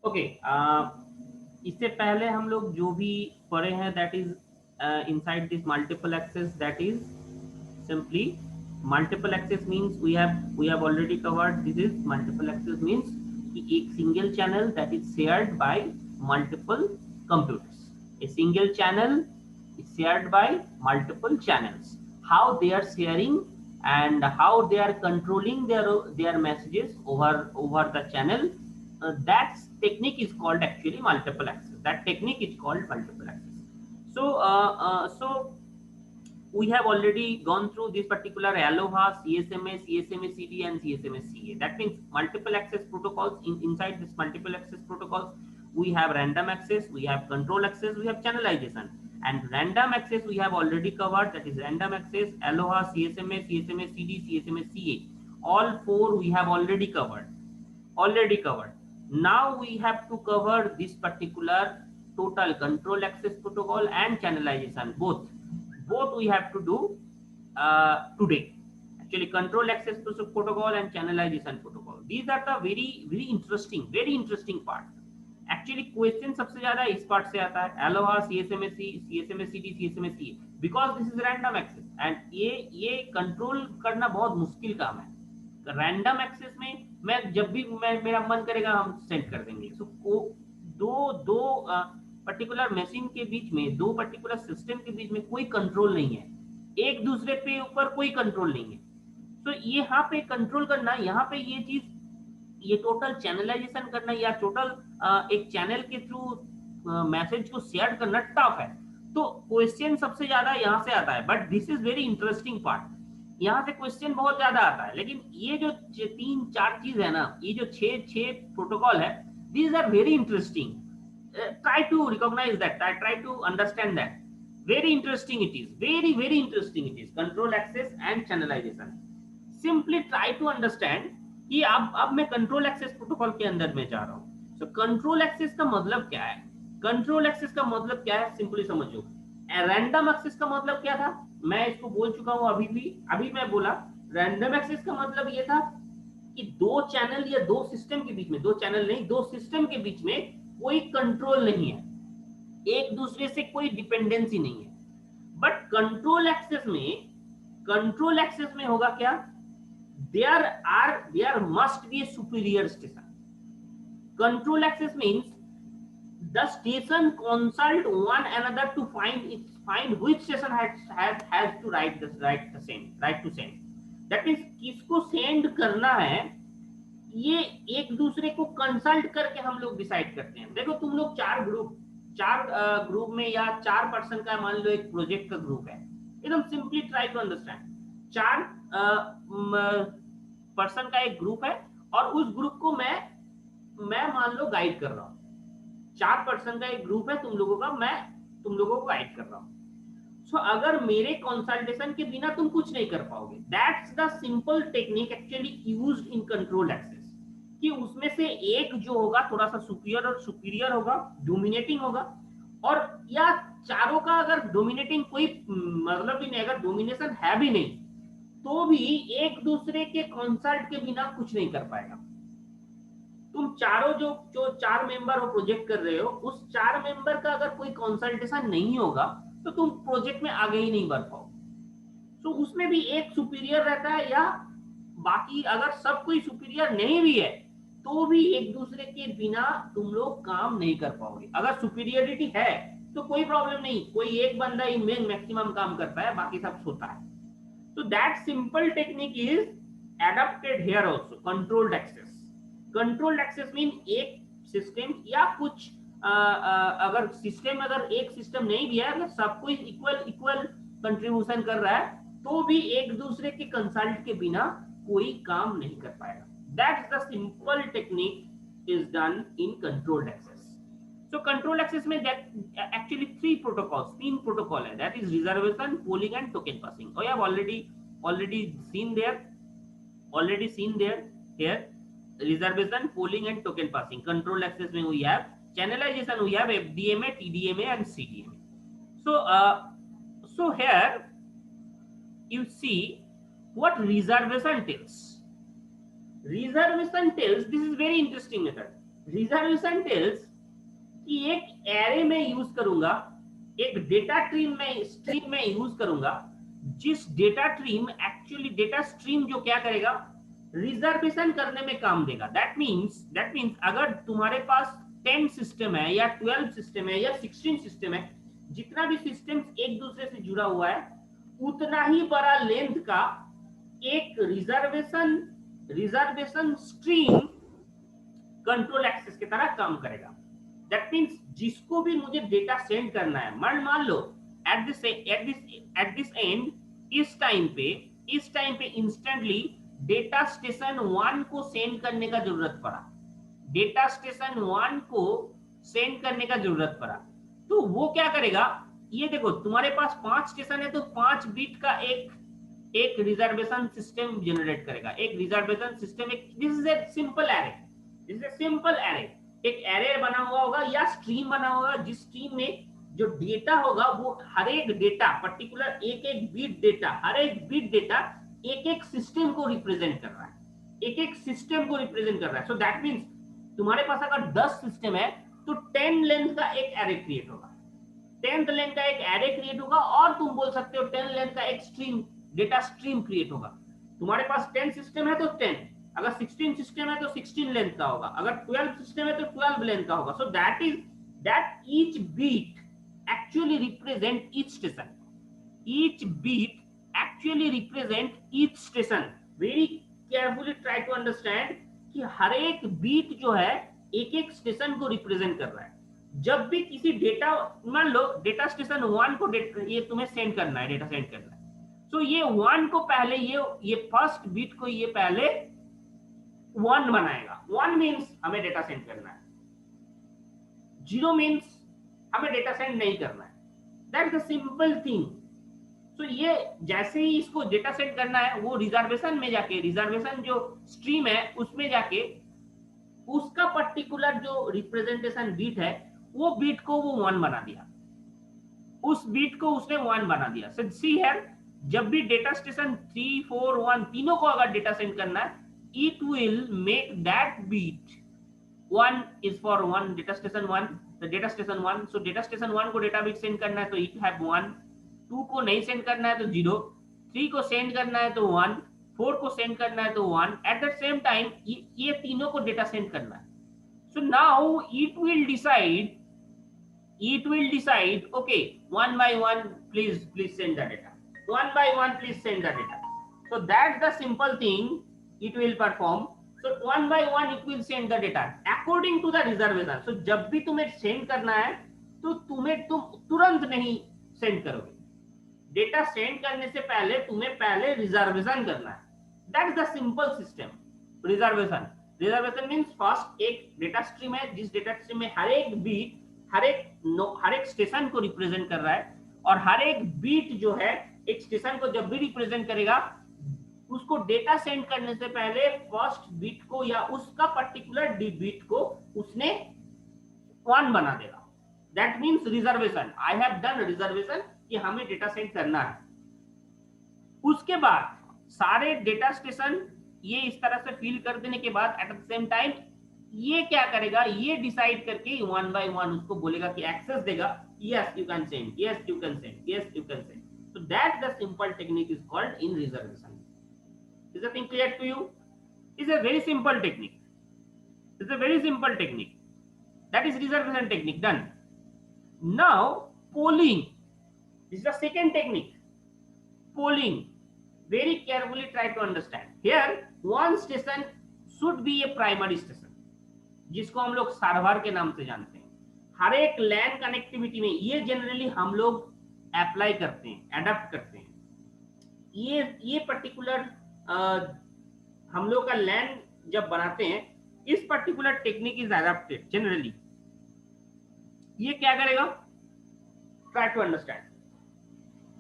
Okay, इससे पहले हम लोग जो भी पढ़े हैं that is inside this multiple access, that is simply multiple access means we have already covered. This is multiple access means कि एक single channel that is shared by multiple computers. A single channel is shared by multiple channels. How they are sharing and how they are controlling their messages over the channel, that technique is called actually multiple access. That technique is called multiple access. So we have already gone through this particular Aloha, CSMA, CSMA-CD, and CSMA-CA. That means multiple access protocols. Inside this multiple access protocols, we have random access, we have control access, we have channelization. And random access we have already covered. That is random access, Aloha, CSMA, CSMA-CD, CSMA-CA. All four we have already covered. Now we have to cover this particular total control access protocol and channelization. Both we have to do today. Actually, control access protocol and channelization protocol. These are the very interesting part. Actually question सबसे ज्यादा इस part से आता है, aloha, CSMA CA, CSMA CD, CSMA CA, because this is random access and ये control करना बहुत मुश्किल काम है. रैंडम एक्सेस में मैं जब भी मेरा मन करेगा हम सेंड कर देंगे. सो दो दो पर्टिकुलर मशीन के बीच में, दो पर्टिकुलर सिस्टम के बीच में कोई कंट्रोल नहीं है, एक दूसरे पे ऊपर कोई कंट्रोल नहीं है. तो यहाँ पे कंट्रोल करना, यहाँ पे ये चीज, ये टोटल चैनलाइजेशन करना या टोटल एक चैनल के थ्रू मैसेज को शेयर करना टफ है. तो क्वेश्चन सबसे ज्यादा यहाँ से आता है. But this is very interesting part. यहाँ से क्वेश्चन बहुत ज्यादा आता है, लेकिन ये जो तीन चार चीज है ना, ये जो छह प्रोटोकॉल है, these are very interesting. Try to recognise that, try to understand that. Very interesting it is, very interesting it is. Control access and channelisation, simply try to understand कि अब मैं कंट्रोल एक्सेस प्रोटोकॉल के अंदर में जा रहा हूं. So control access का मतलब क्या है? कंट्रोल एक्सेस का मतलब क्या है, सिंपली समझो. रैंडम एक्सेस का मतलब क्या था, मैं इसको बोल चुका हूं अभी मैं बोला. रैंडम एक्सेस का मतलब ये था कि दो चैनल या दो सिस्टम के बीच में, दो चैनल नहीं, दो सिस्टम के बीच में कोई कंट्रोल नहीं है, एक दूसरे से कोई डिपेंडेंसी नहीं है. बट कंट्रोल एक्सेस में होगा क्या? there must be a superior station. Control access means the station consult one another to find which station has to write to send. That means किसको सेंड करना है, ये एक दूसरे को कंसल्ट करके हम लोग डिसाइड करते हैं. देखो तुम लोग चार ग्रुप में या 4 पर्सन का मान लो एक प्रोजेक्ट का ग्रुप है. एकदम simply try to understand. 4 person का एक ग्रुप है और उस ग्रुप को मैं मान लो गाइड कर रहा हूं. 4 पर्सन का एक ग्रुप है तुम लोगों का, मैं तुम लोगों को गाइड कर रहा हूं. सो अगर मेरे कंसल्टेशन के बिना तुम कुछ नहीं कर पाओगे. That's the simple technique actually used in control access. कि उसमें से एक जो होगा थोड़ा सा सुपीरियर होगा, डोमिनेटिंग होगा, और या चारों का अगर डोमिनेटिंग कोई मतलब भी नहीं, अगर डोमिनेशन है भी नहीं, तो भी एक दूसरे के कंसल्ट के बिना कुछ नहीं कर पाएगा. तुम चारों जो 4 मेंबर हो प्रोजेक्ट कर रहे हो, उस 4 मेंबर का अगर कोई कंसल्टेशन नहीं होगा तो तुम प्रोजेक्ट में आगे ही नहीं बढ़ पाओ. तो उसमें भी एक सुपीरियर रहता है, या बाकी अगर सब कोई सुपीरियर नहीं भी है तो भी एक दूसरे के बिना तुम लोग काम नहीं कर पाओगे. अगर सुपीरियरिटी है तो कोई प्रॉब्लम नहीं, कोई एक बंदा ही मैक्सिमम काम करता है, बाकी सब सोता है. So that simple technique is adapted here also. Controlled access. Controlled access mean एक सिस्टम या कुछ अगर सिस्टम, अगर एक सिस्टम नहीं भी है, अगर सब कोई इक्वल कंट्रीब्यूशन कर रहा है, तो भी एक दूसरे के कंसल्ट के बिना कोई काम नहीं कर पाएगा. That's the simple technique is done in controlled access. So control access में actually 3 protocols, 3 protocol है. That is reservation, polling and token passing. Oh, I have already seen there here. Reservation, polling and token passing. Control access में we have channelization, we have FDMA, TDMA and CDMA. So here you see what reservation tells. Reservation tells, this is very interesting method. Reservation tells कि एक array में use करूंगा, एक data stream में use करूंगा, जिस data stream जो क्या करेगा, रिजर्वेशन करने में काम देगा। दैट मीन्स अगर तुम्हारे पास 10 सिस्टम है या 12 सिस्टम है या 16 सिस्टम है, जितना भी सिस्टम एक दूसरे से जुड़ा हुआ है, उतना ही बड़ा लेंथ का एक रिजर्वेशन स्ट्रीम कंट्रोल एक्सेस की तरह काम करेगा। दैट मीन्स जिसको भी मुझे डेटा सेंड करना है, मान लो एट दिस एंड, इस टाइम पे इंस्टेंटली डेटा स्टेशन 1 को सेंड करने का जरूरत पड़ा, डेटा स्टेशन 1 को सेंड करने का जरूरत पड़ा, तो वो क्या करेगा, ये देखो तुम्हारे पास 5 स्टेशन है तो 5 बिट का एक रिजर्वेशन सिस्टम जनरेट करेगा, एक reservation system, this is a simple array, एक एरे बना हुआ होगा या स्ट्रीम बना होगा, जिस स्ट्रीम में जो डेटा होगा वो हर एक डेटा पर्टिकुलर एक बिट डेटा, हर एक बिट डेटा एक सिस्टम को रिप्रेजेंट कर रहा है, एक सिस्टम को रिप्रेजेंट कर रहा है। सो दैट मींस तुम्हारे पास अगर 10 सिस्टम है तो 10 लेंथ का एक एरे क्रिएट होगा, 10th लेंथ का एक एरे क्रिएट होगा, और तुम बोल सकते हो 10 लेंथ का एक स्ट्रीम डेटा स्ट्रीम क्रिएट होगा। तुम्हारे पास 10 सिस्टम है तो 10, अगर 16 सिस्टम है तो 16 लेंथ का होगा, अगर 12 सिस्टम है तो 12 लेंथ का होगा। So that each bit actually represent each station, each bit actually represent each station. Very carefully try to understand कि हर एक बीट जो है एक स्टेशन को रिप्रेजेंट कर रहा है। जब भी किसी डेटा, मान लो डेटा स्टेशन 1 को ये तुम्हें सेंड करना है, डेटा सेंड करना है, तो ये 1 को पहले ये फर्स्ट बीट को ये पहले 1 बनाएगा। 1 मींस हमें डेटा सेंड करना है, 0 मींस हमें डेटा सेंड नहीं करना है। That's the simple thing. तो ये जैसे ही इसको डेटा सेंड करना है, वो रिजर्वेशन में जाके, रिजर्वेशन जो स्ट्रीम है उसमें जाके उसका पर्टिकुलर जो रिप्रेजेंटेशन बीट है, वो बीट को वो 1 बना दिया, उस बीट को उसने 1 बना दिया। सो सी हियर, जब भी डेटा स्टेशन 3, 4, 1 तीनों को अगर डेटा सेंड करना है, it will make that beat 1 is for 1 data station 1, the data station 1, so data station 1 को डेटा बिट सेंड करना है तो it have 1, 2 को नहीं सेंड करना है तो 0, 3 को सेंड करना है तो 1, 4 को सेंड करना है तो 1, एट द सेम टाइम ये तीनों को डेटा सेंड करना है। So now it will decide, okay, one by one, please send the data, one by one, please send the data. So that's the simple thing it will perform. So one by one it will send the data according to the reservation. So जब भी तुम्हें send करना है तो तुम तुरंत नहीं send करोगे, डेटा सेंड करने से पहले तुम्हें पहले रिजर्वेशन करना है। That's the simple system. Reservation means first एक डेटा स्ट्रीम है, जिस डेटा स्ट्रीम में हर एक बीट हर एक स्टेशन को रिप्रेजेंट कर रहा है, और हर एक बीट जो है एक स्टेशन को जब भी रिप्रेजेंट करेगा, उसको डेटा सेंड करने से पहले फर्स्ट बीट को या उसका पर्टिकुलर बीट को उसने 1 बना देगा। That means reservation, I have done reservation कि हमें डेटा सेंड करना है। उसके बाद सारे डेटा स्टेशन ये इस तरह से फील कर देने के बाद एट द सेम टाइम ये क्या करेगा, ये डिसाइड करके 1 by 1 उसको बोलेगा कि एक्सेस देगा, yes you can send, yes you can send, yes you can send. So that the simple technique is called in reservation. Is the thing clear to you? It's a very simple technique. It's a very simple technique. That is reservation technique done. Now polling. This is the second technique. Polling. Very carefully try to understand. Here one station should be a primary station, जिसको हम लोग server के नाम से जानते हैं। हर एक लैन connectivity में ये जनरली हम लोग अप्लाई करते हैं, अडॉप्ट करते हैं। ये पर्टिकुलर हम लोग का लैन जब बनाते हैं, इस particular technique is adopted generally. ये क्या करेगा, ट्राई टू अंडरस्टैंड।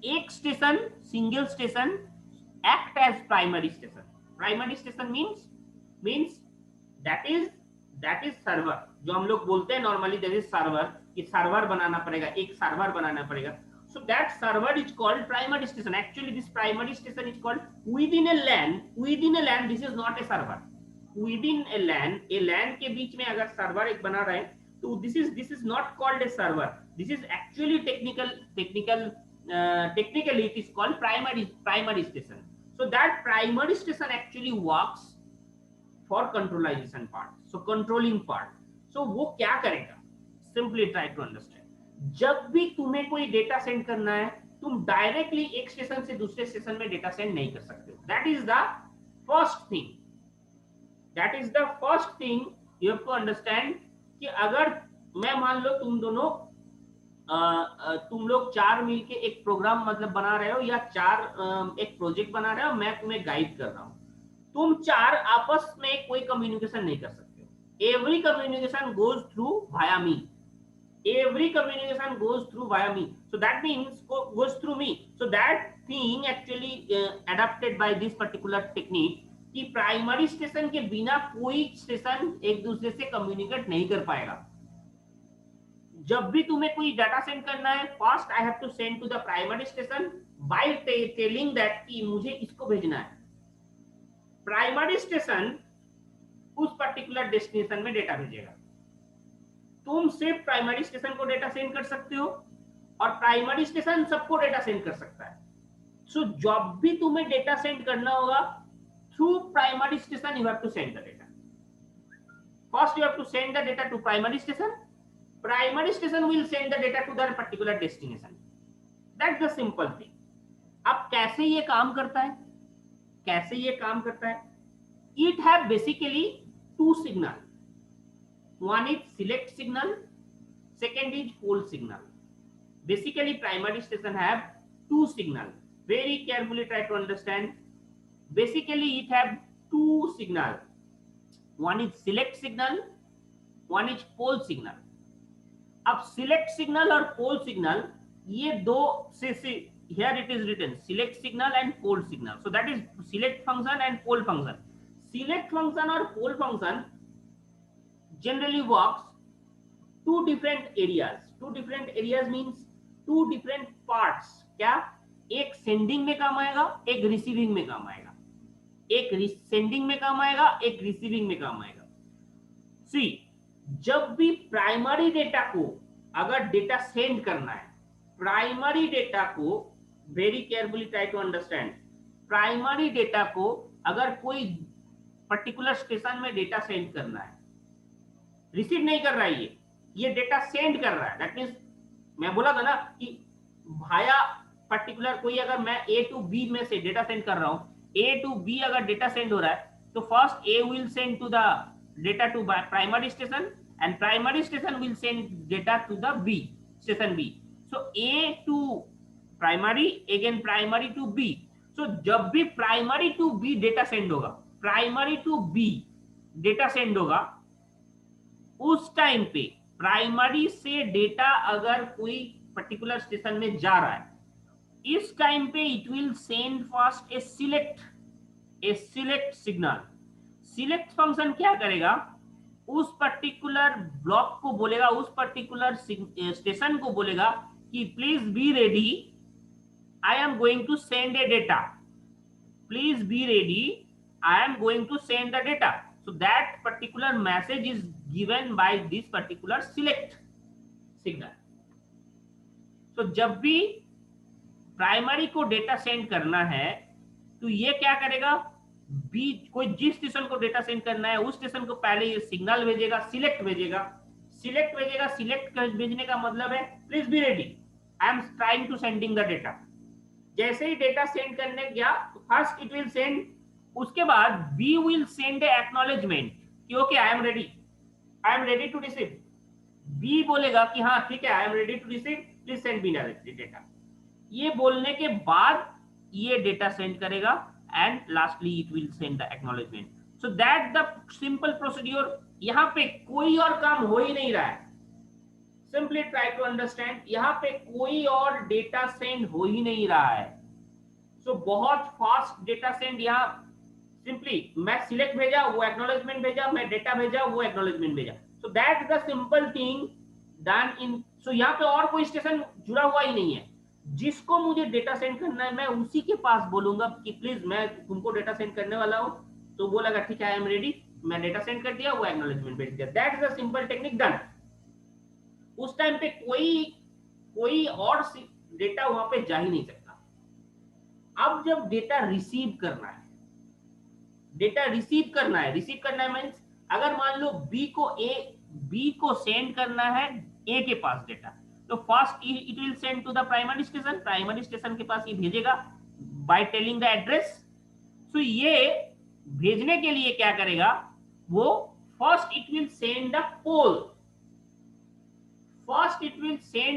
एक station, single station act as primary station. Primary station means that is server, जो हम लोग बोलते हैं नॉर्मली दैट इज सर्वर, कि सर्वर बनाना पड़ेगा, एक सर्वर बनाना पड़ेगा। So that server is called primary station. Actually, this primary station is called within a LAN. Within a LAN, this is not a server. Within a LAN के बीच में अगर सर्वर एक बना रहे हैं, तो this is not called a server, this is actually technically it is called primary station. So that primary station actually works for controlization part, so controlling part. So वो क्या करेगा, simply try to understand, जब भी तुम्हें कोई data send करना है, तुम डायरेक्टली एक स्टेशन से दूसरे स्टेशन में डेटा सेंड नहीं कर सकते हो. That is the first thing, that is the first thing you have to understand. कि अगर मैं मान लो तुम लोग चार मिलके एक प्रोग्राम मतलब बना रहे हो, या एक प्रोजेक्ट बना रहे हो, मैं तुम्हें गाइड कर रहा हूं, तुम चार आपस में कोई कम्युनिकेशन नहीं कर सकते हो. Every communication goes through via me, every communication goes through via me, so that means goes through me. So that thing actually adapted by this particular technique कि प्राइमरी स्टेशन के बिना कोई स्टेशन एक दूसरे से कम्युनिकेट नहीं कर पाएगा. जब भी तुम्हें कोई डाटा सेंड करना है, first I have to send to the primary station by telling that कि मुझे इसको भेजना है. प्राइमरी स्टेशन उस पर्टिकुलर डेस्टिनेशन में डेटा भेजेगा. तुम सिर्फ प्राइमरी स्टेशन को डेटा सेंड कर सकते हो, और प्राइमरी स्टेशन सबको डेटा सेंड कर सकता है. सो जब भी तुम्हें डेटा सेंड करना होगा, through primary station you have to send the data. First you have to send the data to primary station, primary station will send the data to the particular destination. That's the simple thing. अब कैसे ये काम करता है, कैसे ये काम करता है? It have basically to signal. One is select signal, second is hold signal. Basically primary station have two signal. Very carefully try to understand. Basically it have two signal. One is select signal, one is hold signal. अब select signal और hold signal ये दो से here it is written select signal and hold signal. So that is select function and hold function. Select function और hold function generally works two different areas. Two different areas means two different parts. क्या? एक sending में काम आएगा, एक receiving में काम आएगा. एक सेंडिंग में काम आएगा, एक रिसीविंग में काम आएगा. सी, जब भी प्राइमरी डेटा को अगर डेटा सेंड करना है, प्राइमरी डेटा को very carefully try to understand. Primary data को अगर कोई पर्टिकुलर स्टेशन में डेटा सेंड करना है, रिसीव नहीं कर रहा है, ये डेटा सेंड कर रहा है. दैट मींस मैं बोला था ना कि भाया पर्टिकुलर कोई अगर मैं ए टू बी में से डेटा सेंड कर रहा हूं, ए टू बी अगर डेटा सेंड हो रहा है, तो first A will send to the data to primary station and primary station will send data to the B station B. So A to primary again primary to B. So जब भी primary to B data send होगा, primary to B data send होगा, उस time पे primary से data अगर कोई particular station में जा रहा है, इस टाइम पे it will send first A select signal. Select function क्या करेगा, उस पर्टिकुलर ब्लॉक को बोलेगा, उस पर्टिकुलर स्टेशन को बोलेगा कि please be ready, I am going to send a data. Please be ready, I am going to send the data. So that particular message is given by this particular select signal. So जब भी primary को data send करना है, तो ये क्या करेगा, B कोई जिस स्टेशन को डेटा सेंड करना है, उस स्टेशन को पहले ये सिग्नल भेजेगा, सिलेक्ट भेजेगा. सिलेक्ट भेजने का मतलब है please be ready, I am trying to sending the data. जैसे ही डेटा सेंड करने गया, फर्स्ट इट विल सेंड, उसके बाद B will send a acknowledgement कि okay I am ready to receive. B बोलेगा कि हाँ ठीक है, I am ready to receive, please send me data. ये बोलने के बाद ये डेटा सेंड करेगा and lastly it will send the acknowledgement. So that the simple procedure. यहाँ पे कोई और काम हो ही नहीं रहा है. सिंपली ट्राई टू अंडरस्टैंड, यहाँ पे कोई और डेटा सेंड हो ही नहीं रहा है. सो बहुत फास्ट डेटा सेंड. यहाँ सिंपली मैं सिलेक्ट भेजा, वो एक्नॉलेजमेंट भेजा, मैं डेटा भेजा, वो एक्नॉलेजमेंट भेजा. So that is the simple thing done in. So यहाँ पे और कोई स्टेशन जुड़ा हुआ ही नहीं है. जिसको मुझे डेटा सेंड करना है, मैं उसी के पास बोलूंगा कि प्लीज मैं तुमको डेटा सेंड करने वाला हूँ, तो बोलेगा ठीक है आई एम रेडी, मैं डेटा सेंड कर दिया, वो एक्नॉलेजमेंट भेज दिया। That is a simple technique done. उस टाइम पे कोई और डेटा वहां पे जा ही नहीं सकता। अब जब डेटा रिसीव करना है, रिसीव करना है मीन्स अगर मान लो बी को सेंड करना है ए के पास डेटा, तो first it will send to the primary station के पास ये भेजेगा by telling the address. So ये भेजने के लिए क्या करेगा, वो first it will send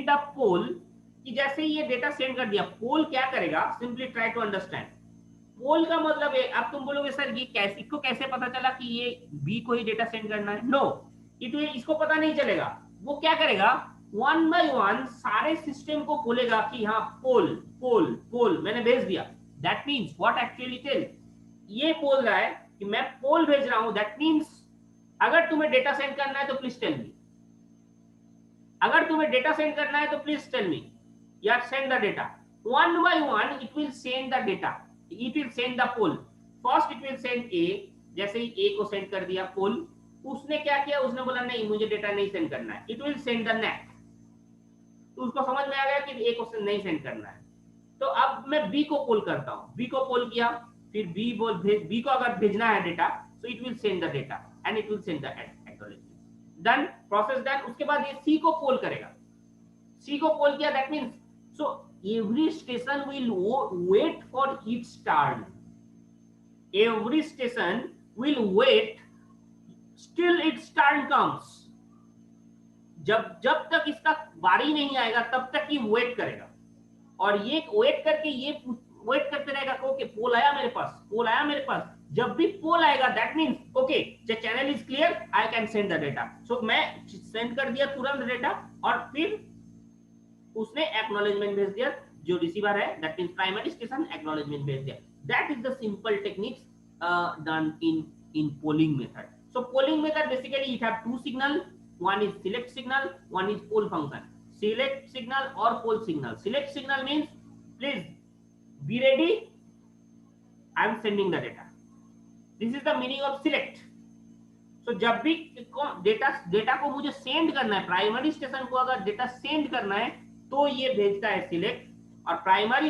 the poll. कि जैसे ये डेटा सेंड कर दिया, पोल क्या करेगा, सिंपली ट्राई टू अंडरस्टैंड। पोल का मतलब है, अब तुम बोलोगे सर ये कैसे, इसको कैसे पता चला कि ये बी को ही डेटा सेंड करना है? नो, इसको पता नहीं चलेगा। वो क्या करेगा, वन बाय वन सारे सिस्टम को बोलेगा कि हाँ पोल पोल पोल मैंने भेज दिया। That means what actually tell, ये बोल रहा है कि मैं पोल भेज रहा हूं। दैट मीन्स अगर तुम्हें डेटा सेंड करना है तो प्लीज टेल मी, अगर तुम्हें डेटा सेंड करना है तो प्लीज टेल मी, या send the data. One by one it will send the data, it will send the poll. First it will send A, जैसे ही ए को सेंड कर दिया पोल, उसने क्या किया, उसने बोला नहीं मुझे डेटा नहीं सेंड करना है, it will send the next. तो उसको समझ में आ गया कि ए को नहीं सेंड करना है। तो अब मैं बी को पोल करता हूं, बी को पोल किया, फिर बी को अगर भेजना है data, so it will send the data and it will send the acknowledgement. Done, process done. उसके बाद ये सी को पोल करेगा, सी को पोल किया, that means so every station will wait for its turn, every station will wait till its turn comes। जब तक इसका बारी नहीं आएगा तब तक ये वेट करेगा, और ये वेट करके ये वेट करते रहेगा, ओके पोल आया मेरे पास, पोल आया मेरे पास। जब भी पोल आएगा that means okay the channel is clear, I can send the data. So मैं सेंड कर दिया तुरंत डेटा, और फिर उसने एक्नॉलेजमेंट भेज दिया, जो रिसीवर है that means primary station acknowledgement भेज दिया। That is the simple techniques done in polling method. So polling method basically it have to signal, one is select signal, one is poll function। select signal or poll signal, select signal means please be ready, I am sending the data, this is the meaning of select। so जब भी data को मुझे send करना है, primary station को अगर data send करना है तो ये भेजता है सिलेक्ट, और प्राइमरी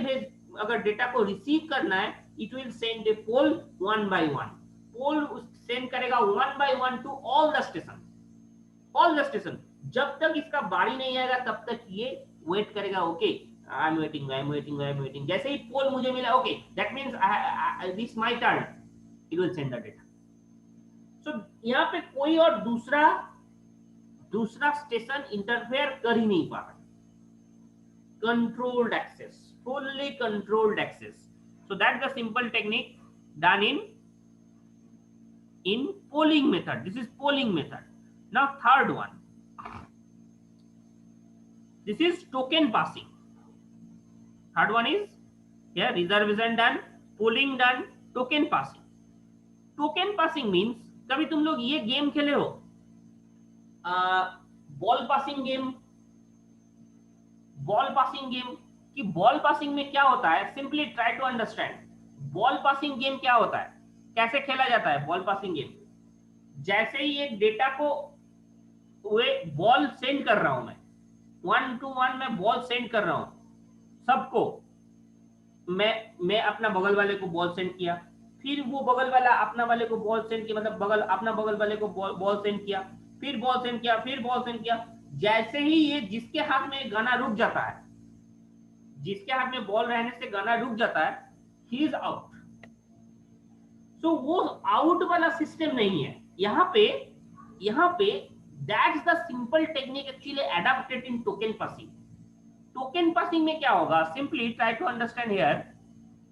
अगर डेटा को रिसीव करना है it will send a poll one by one, poll send करेगा one by one to all the station, all the station. जब तक इसका बारी नहीं आएगा तब तक ये वेट करेगा, okay I am waiting, I am waiting, I am waiting. जैसे ही पोल मुझे मिला, okay that means this my turn, it will send the data. So यहाँ पे कोई और दूसरा स्टेशन इंटरफेयर कर ही नहीं पा रहा। Controlled access, fully controlled access. So that's the simple technique done in polling method। this is polling method। now third one, this is token passing। third one is here reservation done, polling done, token passing। token passing means कभी तुम लोग ये game खेले हो, ball passing game, ball passing game. कि ball passing में क्या होता है, simply try to understand. Ball passing game क्या होता है, कैसे खेला जाता है बॉल पासिंग गेम। जैसे ही एक डेटा को बॉल सेंड कर रहा हूं मैं, 1 to 1 मैं बॉल सेंड कर रहा हूं सबको, मैं अपना बगल वाले को बॉल सेंड किया, फिर वो बगल वाला अपना वाले को बॉल सेंड किया, मतलब अपना बगल वाले को बॉल सेंड किया, फिर बॉल सेंड किया, फिर बॉल सेंड किया। जैसे ही ये जिसके हाथ में गाना रुक जाता है, जिसके हाथ में बॉल रहने से गाना रुक जाता है, ही इज आउट। सो वो आउट वाला सिस्टम नहीं है यहाँ पे that's the simple technique actually adopted in token passing. Token passing में क्या होगा, simply try to understand here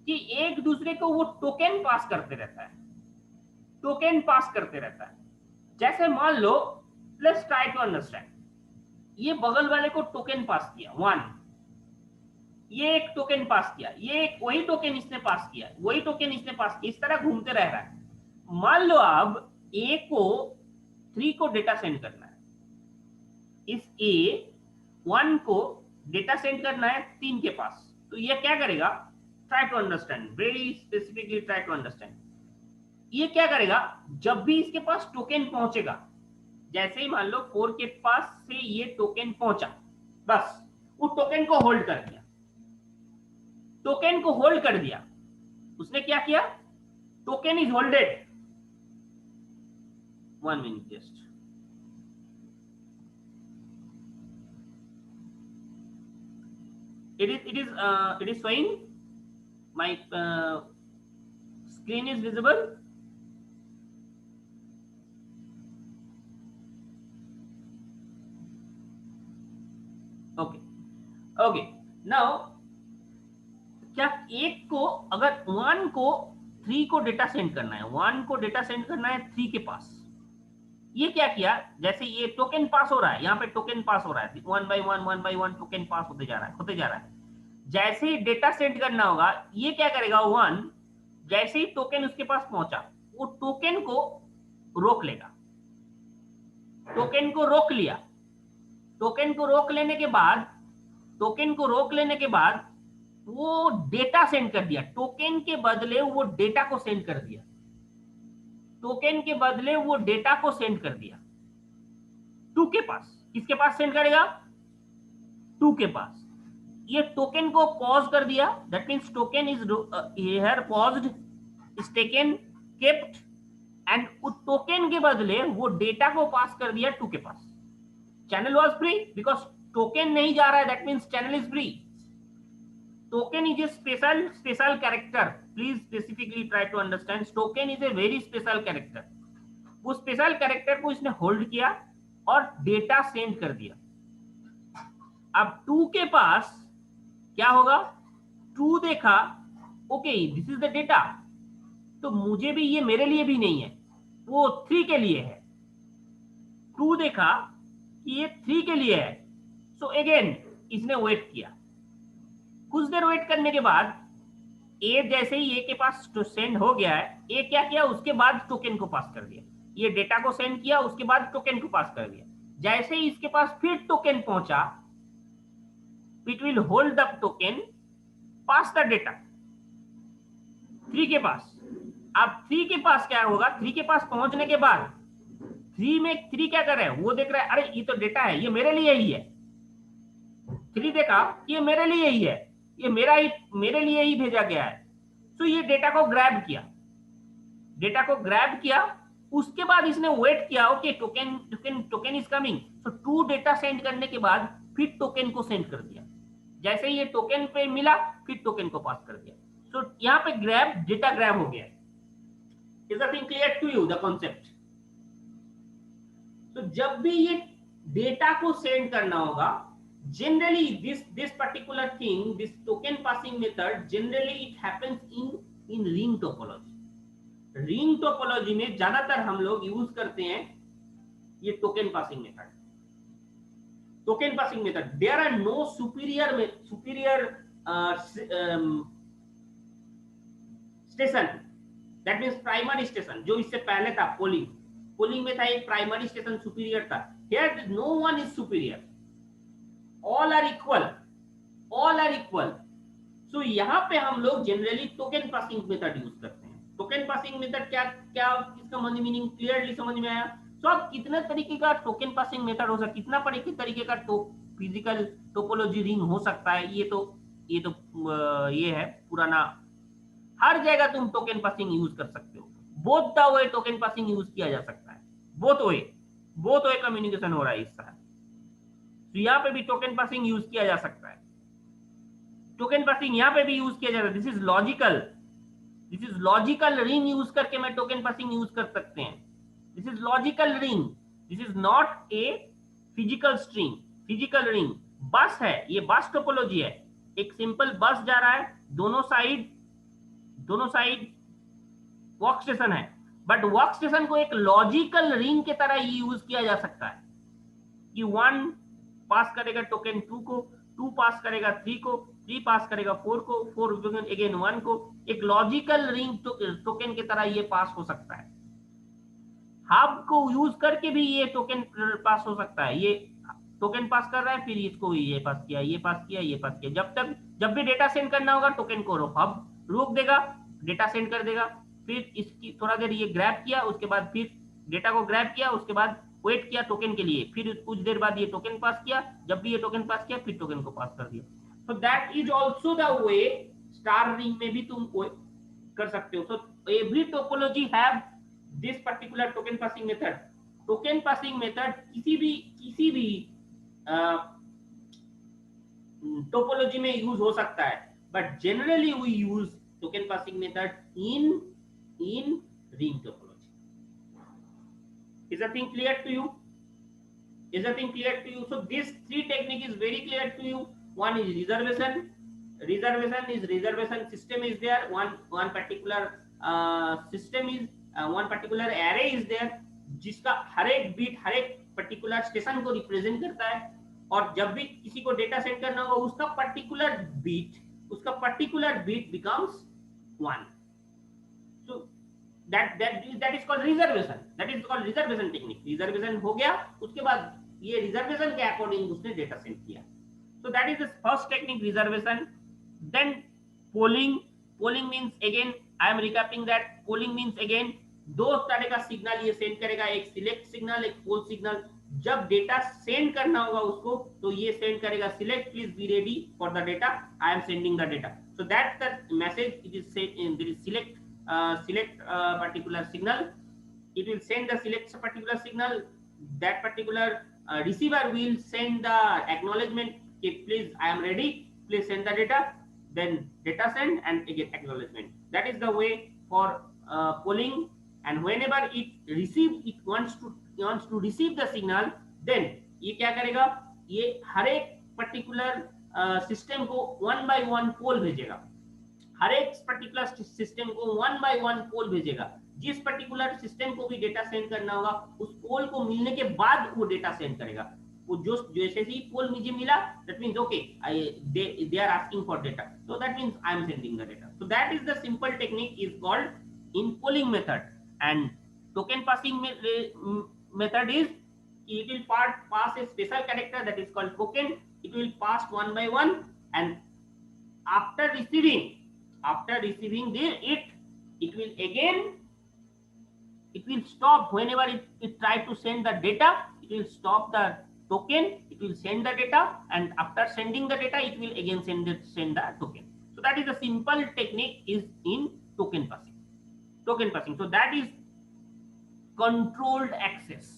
कि एक दूसरे को वो टोकन पास करते रहता है, टोकन पास करते रहता है। जैसे मान लो, लेट्स ट्राई टू अंडरस्टैंड, ये बगल वाले को टोकन पास किया 1, ये एक टोकन पास किया, ये एक वही टोकन इसने पास किया, वही टोकन इसने पास किया, इस तरह घूमते रह रहा है। मान लो अब ए को 3 को डेटा सेंड करना है, इस ए 1 को डेटा सेंड करना है 3 के पास, तो ये क्या करेगा, try to understand, very specifically try to understand. ये क्या करेगा, जब भी इसके पास टोकन पहुंचेगा, जैसे ही मान लो 4 के पास से ये टोकन पहुंचा, बस वो टोकन को होल्ड कर दिया, टोकन को होल्ड कर दिया, उसने क्या किया, token is holded. 1 minute just, it is showing, my screen is visible. Okay, now क्या एक को, अगर 1 को 3 को डेटा सेंड करना है, 1 को डेटा सेंड करना है 3 के पास, ये क्या किया, जैसे ये टोकन पास हो रहा है, यहाँ पे टोकन पास हो रहा है, 1 by 1 टोकन पास होते जा रहा है। जैसे ही डेटा सेंड करना होगा, ये क्या करेगा, 1 जैसे ही टोकन उसके पास पहुंचा, वो टोकन को रोक लेगा, टोकन को रोक लिया, टोकन को रोक लेने के बाद वो डेटा सेंड कर दिया, टोकन के बदले वो डेटा को सेंड कर दिया, टोकन के बदले वो डेटा को सेंड कर दिया 2 के पास। किसके पास सेंड करेगा, 2 के पास। ये टोकन को पॉज कर दिया, that means token is here paused, is taken, kept, and उस टोकन के बदले वो डेटा को पास कर दिया 2 के पास। Channel was free because token नहीं जा रहा है, that means channel is free. Token is a special character. Please specifically try to understand. Token is a very special character. उस स्पेशल कैरेक्टर को इसने होल्ड किया और डेटा सेंड कर दिया। अब 2 के पास क्या होगा, 2 देखा, okay this is the data, तो मुझे भी, ये मेरे लिए भी नहीं है, वो 3 के लिए है। 2 देखा कि ये 3 के लिए है, सो अगेन इसने वेट किया। कुछ देर वेट करने के बाद ए, जैसे ही ए के पास सेंड हो गया है, ए क्या किया, उसके बाद टोकन को पास कर दिया, ये डेटा को सेंड किया, उसके बाद टोकन को पास कर दिया। जैसे ही इसके पास फिर टोकन पहुंचा, it will hold the token, pass the data 3 के पास। अब 3 के पास क्या होगा, 3 के पास पहुंचने के बाद 3 क्या कर रहा है, वो देख रहा है, अरे ये तो डेटा है, ये मेरे लिए ही है। 3 देखा कि ये मेरे लिए ही है, ये मेरे लिए ही भेजा गया है, तो ये डेटा को ग्रैब किया, उसके बाद इसने वेट किया, ओके टोकन इज कमिंग, तो 2 डेटा सेंड करने के बाद फिर टोकन को सेंड कर दिया। जैसे ही ये टोकन पे मिला, फिर टोकन को पास कर दिया। सो यहाँ पे डेटा ग्रैब हो गया। Is the thing clear to you, the concept? तो जब भी ये डेटा को सेंड करना होगा, generally this particular thing, this token passing method, generally it happens in ring topology। ring topology में ज्यादातर हम लोग यूज करते हैं ये token passing method. Token passing method, there are no superior station, that means primary station, जो इससे पहले था पोलिंग में था, एक प्राइमरी स्टेशन सुपीरियर था। Here no one is superior, all are equal। so यहाँ पे हम लोग generally token passing method use करते हैं। टोकन पासिंग मेथड क्या इसका मीनिंग क्लियरली समझ में आया? तो अब कितने तरीके का टोकन पासिंग मेथड हो सकता है, कितना तरीके का फिजिकल टोपोलॉजी रिंग हो सकता है, ये है पुराना। हर जगह तुम टोकन पासिंग यूज कर सकते हो, both the way token passing use किया जा सकता है, बोथ वे कम्युनिकेशन हो रहा है इस तरह। तो यहाँ पे भी टोकन पासिंग यूज किया जा सकता है, टोकन पासिंग यहाँ पे भी यूज किया जाता है। This is logical ring use करके मैं टोकन पासिंग यूज कर सकते हैं। This is logical ring, this is not a physical string. Physical ring बस है, ये बस टोपोलॉजी है। एक सिंपल बस जा रहा है, दोनों साइड वर्क स्टेशन है, बट वर्क स्टेशन को एक लॉजिकल रिंग के तरह यूज किया जा सकता है कि 1 पास करेगा टोकन 2 को, 2 पास करेगा 3 को, 3 पास करेगा 4 को, 4 अगेन 1 को। एक लॉजिकल रिंग टोकन की तरह ये पास हो सकता है। हब को यूज करके भी ये टोकन पास हो सकता है। ये टोकन पास कर रहा है, फिर इसको ये पास किया। जब भी डेटा सेंड करना होगा, टोकन को हब रोक देगा, डेटा सेंड कर देगा, फिर इसकी थोड़ा देर ये ग्रैब किया, उसके बाद फिर डेटा को ग्रैब किया, उसके बाद वेट किया टोकन के लिए, फिर कुछ देर बाद ये टोकन पास किया, जब भी ये टोकन पास किया फिर टोकन को पास कर दिया। So that is also the way star ring में भी तुम कर सकते हो। So every topology have this particular token passing method. Token passing method किसी भी टोपोलॉजी में यूज हो सकता है, but generally we use token passing method in ring topology. Is the thing clear to you? Is the thing clear to you? So this three technique is very clear to you. One is reservation. Reservation system is there. One particular system is one particular array is there, जिसका हर एक beat हर एक particular station को represent करता है, और जब भी किसी को डेटा सेंड करना होगा उसका particular bit becomes 1. So that is called reservation. That is called reservation technique. Reservation हो गया, उसके बाद ये reservation के अकॉर्डिंग उसने डेटा सेंड किया. So that is the first technique, reservation. Then polling means, again I am recapping that polling means again दो तरह का सिग्नल ये सेंड करेगा, एक सिलेक्ट सिग्नल, एक पोल सिग्नल. जब डेटा सेंड करना होगा उसको तो ये सेंड करेगा select, please be ready for the data, I am sending the data. So that's the message. It is there is select particular signal. It will send the select particular signal. That particular receiver will send the acknowledgement, okay, please I am ready, please send the data. Then data send and again acknowledgement. That is the way for polling. And whenever it wants to receive the signal, then ये क्या करेगा, ये हर एक particular system को 1 by 1 पोल भेजेगा. हर एक particular system को 1 by 1 पोल भेजेगा. जिस पर्टिकुलर सिस्टम को भी डेटा सेंड करना होगा उस पोल को मिलने के बाद वो डेटा सेंड करेगा. वो जो जैसे ही पोल मुझे मिला, that means okay they are asking for data, so that means I am sending the data. So that is the simple technique is called in polling method. And token passing method is it will pass a special character that is called token. It will pass 1 by 1, and after receiving it will stop. Whenever it try to send the data, it will stop the token, it will send the data, and after sending the data it will again send the token. So that is the simple technique is in token passing. So that is controlled access.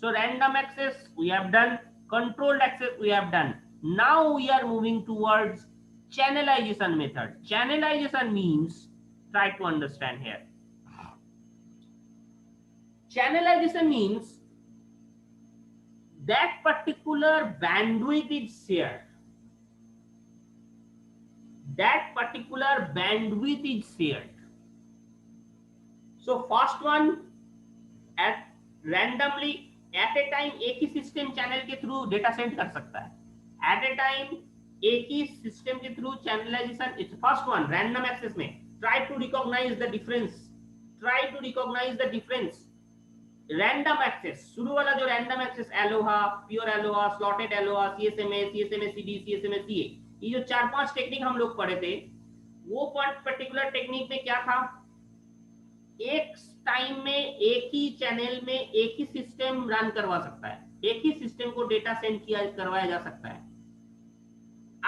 So random access we have done, controlled access we have done. Now we are moving towards channelization method. Channelization means, try to understand here. Channelization means that particular bandwidth is shared. So first one, at randomly at a time एक ही system channel के थ्रू data send कर सकता है. At a time एक ही system के थ्रू channelisation. It's first one random access में. Try to recognise the difference. Random access, शुरू वाला जो random access, aloha, pure aloha, slotted aloha, CSMA CD, CSMA CA, ये जो 4-5 टेक्निक हम लोग पढ़े थे, वो पर्टिकुलर टेक्निक में क्या था, एक टाइम में एक ही चैनल में एक ही सिस्टम रन करवा सकता है, एक ही सिस्टम को डेटा सेंड करवाया जा सकता है.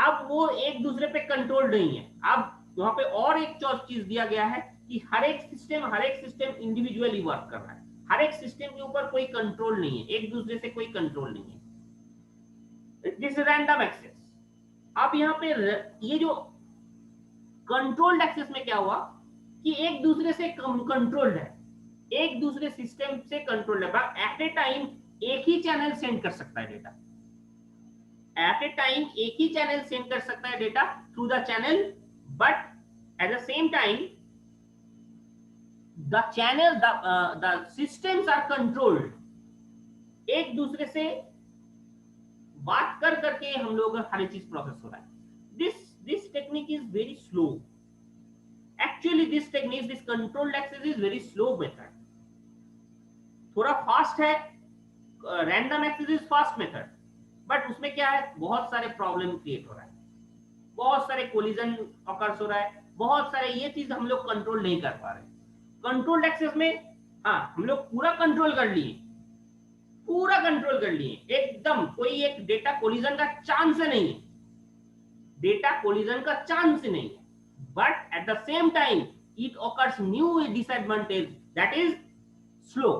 अब वो एक दूसरे पे कंट्रोल नहीं है. अब वहां पे और एक चीज दिया गया है कि हर एक सिस्टम इंडिविजुअली वर्क कर रहा है. हर एक सिस्टम के ऊपर कोई कंट्रोल नहीं है, एक दूसरे से कोई कंट्रोल नहीं है. This random access. अब यहाँ पे ये जो कंट्रोल्ड एक्सेस में क्या हुआ कि एक दूसरे से कंट्रोल्ड है, एक दूसरे सिस्टम से कंट्रोल्ड है. एट ए टाइम एक ही चैनल सेंड कर सकता है डेटा. At a time एक ही चैनल सेंड कर सकता है data through the channel, but at the same time the systems are controlled. एक दूसरे से बात करके हम लोग हर चीज प्रोसेस हो रहा है. This technique is very slow. Actually this technique, this controlled access is very slow method. थोड़ा फास्ट है. Random access is fast method, but उसमें क्या है, बहुत सारे प्रॉब्लम क्रिएट हो रहा है, बहुत सारे कोलिजन ऑकर्स हो रहा है, बहुत सारे ये चीज हम लोग कंट्रोल नहीं कर पा रहे. कंट्रोल्ड एक्सेस में हाँ हम लोग पूरा कंट्रोल कर लिए, पूरा कंट्रोल कर लिए एकदम, कोई एक डेटा कोलिजन का चांस नहीं है, डेटा कोलिजन का चांस नहीं है, but at the same time it occurs new disadvantage that is slow,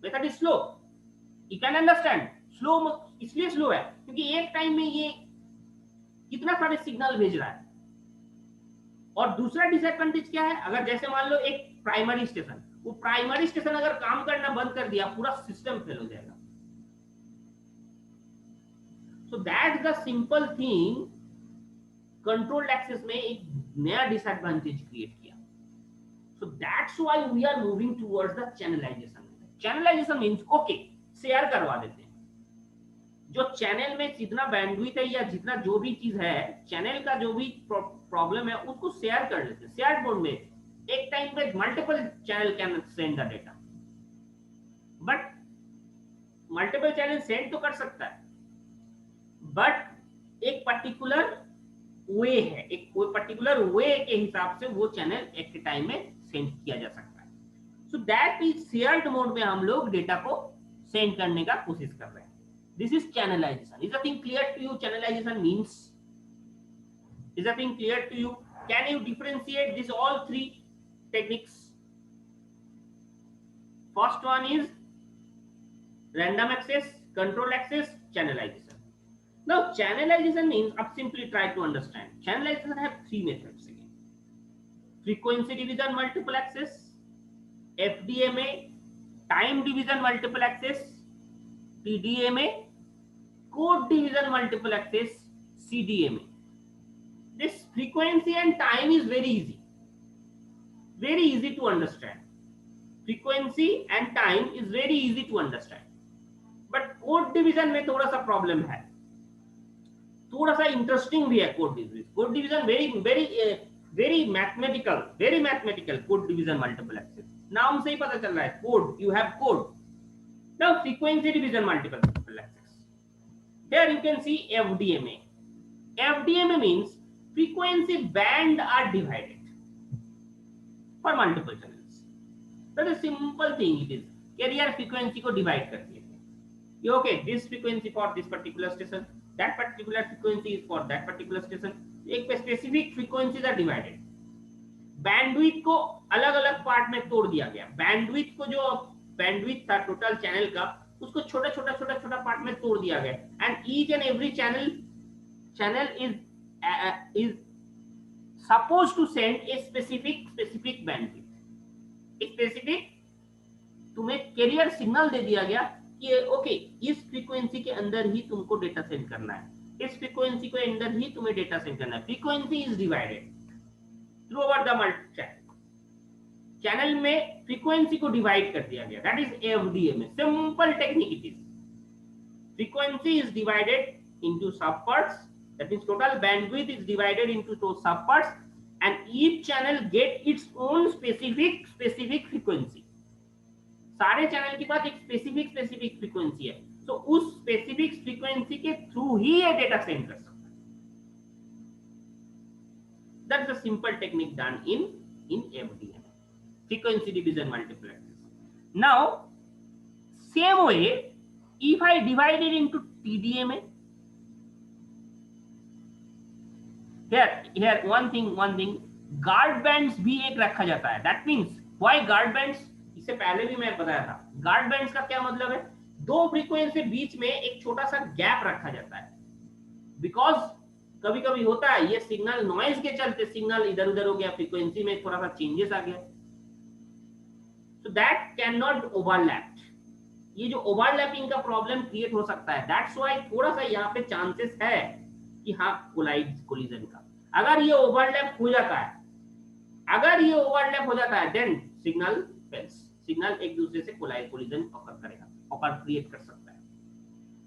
method is slow, you can understand. Slow इसलिए स्लो है क्योंकि एक टाइम में ये कितना सारे सिग्नल भेज रहा है। और दूसरा डिसएडवांटेज क्या है, अगर जैसे मान लो एक प्राइमरी स्टेशन, वो प्राइमरी स्टेशन अगर काम करना बंद कर दिया पूरा सिस्टम फेल हो जाएगा। So that's the simple thing, controlled access में एक नया डिसएडवांटेज क्रिएट किया। So that's why we are moving towards the channelisation. Channelisation means okay share करवा देते हैं, जो चैनल में जितना बैंडविड्थ है या जितना जो भी चीज है, चैनल का जो भी प्रॉब्लम है उसको शेयर कर लेते हैं, शेयर मोड में एक टाइम पे multiple channel can send the data, but multiple channel send तो कर सकता है, बट एक पर्टिकुलर वे है, एक कोई पर्टिकुलर वे के हिसाब से वो चैनल एक टाइम में सेंड किया जा सकता है। सो दैट इज शेयर्ड मोड में हम लोग डेटा को सेंड करने का कोशिश कर रहे हैं। This is channelization. Is the thing clear to you? Channelization means. Is the thing clear to you? Can you differentiate these all three techniques? First one is random access, control access, channelization. Now channelization means, अब simply try to understand. Channelization have three methods again. Frequency division multiple access, FDMA, time division multiple access, PDMA, code division multiple access, CDMA. This frequency and time is very easy to understand. Frequency and time is very easy to understand, but code division में थोड़ा सा problem है, थोड़ा सा interesting भी है code division. Code division very mathematical code division multiple access, नाम से ही पता चल रहा है code, you have code. Now frequency division multiple access. Here you can see FDMA. FDMA means frequency band are divided for multiple channels. That is simple thing it is. Carrier frequency को divide कर दिए। Okay, this frequency for this particular station, that particular frequency is for that particular station. एक specific frequencies are divided. Bandwidth को अलग-अलग part में तोड़ दिया गया। Bandwidth को जो बैंडविड्थ था टोटल चैनल का, उसको छोटा छोटा पार्ट में तोड़ दिया गया, and each and every channel is suppose to send a specific bandwidth. Specific तुम्हें कैरियर सिग्नल दे दिया गया कि ओके इस फ्रीक्वेंसी के अंदर ही तुमको डेटा सेंड करना है, इस फ्रीक्वेंसी के अंदर ही तुम्हें डेटा सेंड करना है। Frequency is divided through over the multi channel, channel में फ्रीक्वेंसी को डिवाइड कर दिया गया, that is FDMA. Simple technique it is, frequency is divided into sub parts, that means total bandwidth is divided into two sub parts, and each channel get its own specific frequency. सारे channel के पास एक specific frequency है, तो उस specific frequency के थ्रू ही ये डेटा सेंड कर सकता है। That's the simple technique done in FDMA, frequency division multiple access. Now same way if I divide it into TDMA, here one thing guard bands भी एक रखा जाता है। That means why guard bands, इससे पहले भी मैं बताया था। guard bands का क्या मतलब है, दो फ्रीक्वेंसी बीच में एक छोटा सा गैप रखा जाता है, बिकॉज कभी कभी होता है ये सिग्नल नॉइज के चलते सिग्नल इधर उधर हो गया, फ्रीक्वेंसी में थोड़ा सा चेंजेस आ गया, so that cannot overlap। ये जो ओवरलैपिंग का प्रॉब्लम क्रिएट हो सकता है, दैट्स व्हाई थोड़ा सा यहाँ पे चांसेस है कि हाँ कोलिजन का। अगर ये ओवरलैप हो जाता है, देन सिग्नल फेल्स, सिग्नल एक दूसरे से कोलिजन ऑकर क्रिएट कर सकता है।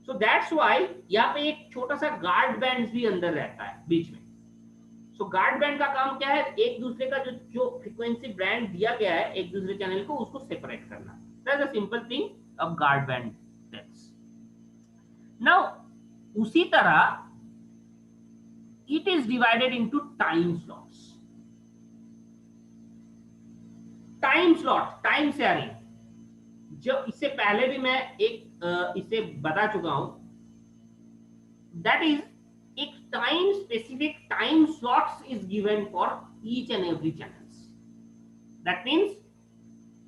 सो दैट्स व्हाई यहाँ पे एक छोटा सा गार्ड बैंड भी अंदर रहता है बीच में। सो गार्ड बैंड का काम क्या है, एक दूसरे का जो फ्रीक्वेंसी बैंड दिया गया है एक दूसरे चैनल को, उसको सेपरेट करना। That's a simple thing of guard band takes. Now उसी तरह it is divided into time slots. Time slot, time sharing, जो इससे पहले भी मैं एक इसे बता चुका हूं, दैट इज एक time specific time slots is given for each and every channels. That means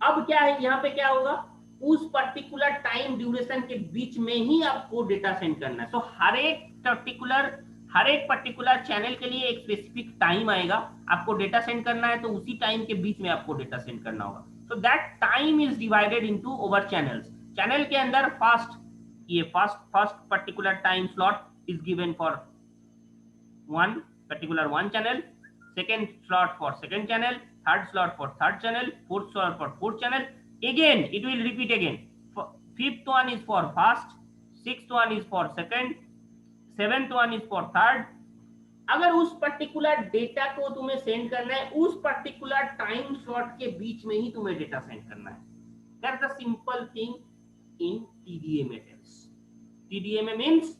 अब क्या है, यहां पे क्या होगा, उस पर्टिकुलर टाइम ड्यूरेशन के बीच में ही आपको डेटा सेंड करना है। तो हर एक पर्टिकुलर चैनल के लिए एक स्पेसिफिक टाइम आएगा, आपको डेटा सेंड करना है, तो उसी टाइम के बीच में आपको डेटा सेंड करना होगा। So that time is divided into over channels. Channel के अंदर first particular time slot is given for one channel, second slot for second channel, third slot for third channel, fourth slot for fourth channel. Again it will repeat again. Fifth one is for first, sixth one is for second, seventh one is for third. अगर उस particular data को तुम्हें send करना है, उस particular time slot के बीच में ही तुम्हें डेटा सेंड करना है। That's the simple thing in TDMA tells. TDMA means